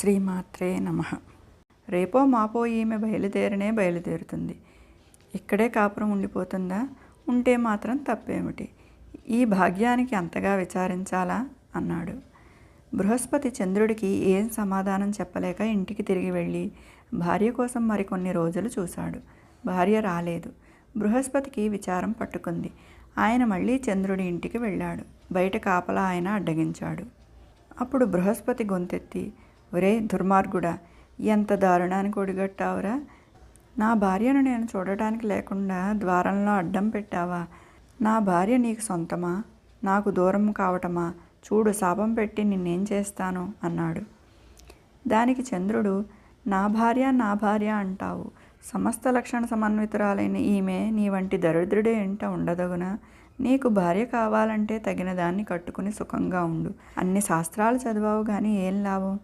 శ్రీమాత్రే నమః. రేపో మాపో ఈమె బయలుదేరుతుంది. ఇక్కడే కాపురం ఉండిపోతుందా? ఉంటే మాత్రం తప్పేమిటి? ఈ భాగ్యానికి అంతగా విచారించాలా అన్నాడు. బృహస్పతి చంద్రుడికి ఏం సమాధానం చెప్పలేక ఇంటికి తిరిగి వెళ్ళి భార్య కోసం మరికొన్ని రోజులు చూశాడు. భార్య రాలేదు. బృహస్పతికి విచారం పట్టుకుంది. ఆయన మళ్ళీ చంద్రుడి ఇంటికి వెళ్ళాడు. బయట కాపలా ఆయన అడ్డగించాడు. అప్పుడు బృహస్పతి గొంతెత్తి, ఒరే దుర్మార్గుడా, ఎంత దారుణానికి ఒడిగట్టావురా? నా భార్యను నేను చూడటానికి లేకుండా ద్వారంలో అడ్డం పెట్టావా? నా భార్య నీకు సొంతమా? నాకు దూరం కావటమా? చూడు, శాపం పెట్టి నిన్నేం చేస్తాను అన్నాడు. దానికి చంద్రుడు, నా భార్య అంటావు. సమస్త లక్షణ సమన్వితురాలైన ఈమె నీ వంటి దరిద్రుడే ఎంట ఉండదగునా? నీకు భార్య కావాలంటే తగిన దాన్ని కట్టుకుని సుఖంగా ఉండు. అన్ని శాస్త్రాలు చదివావు కానీ ఏం లాభం?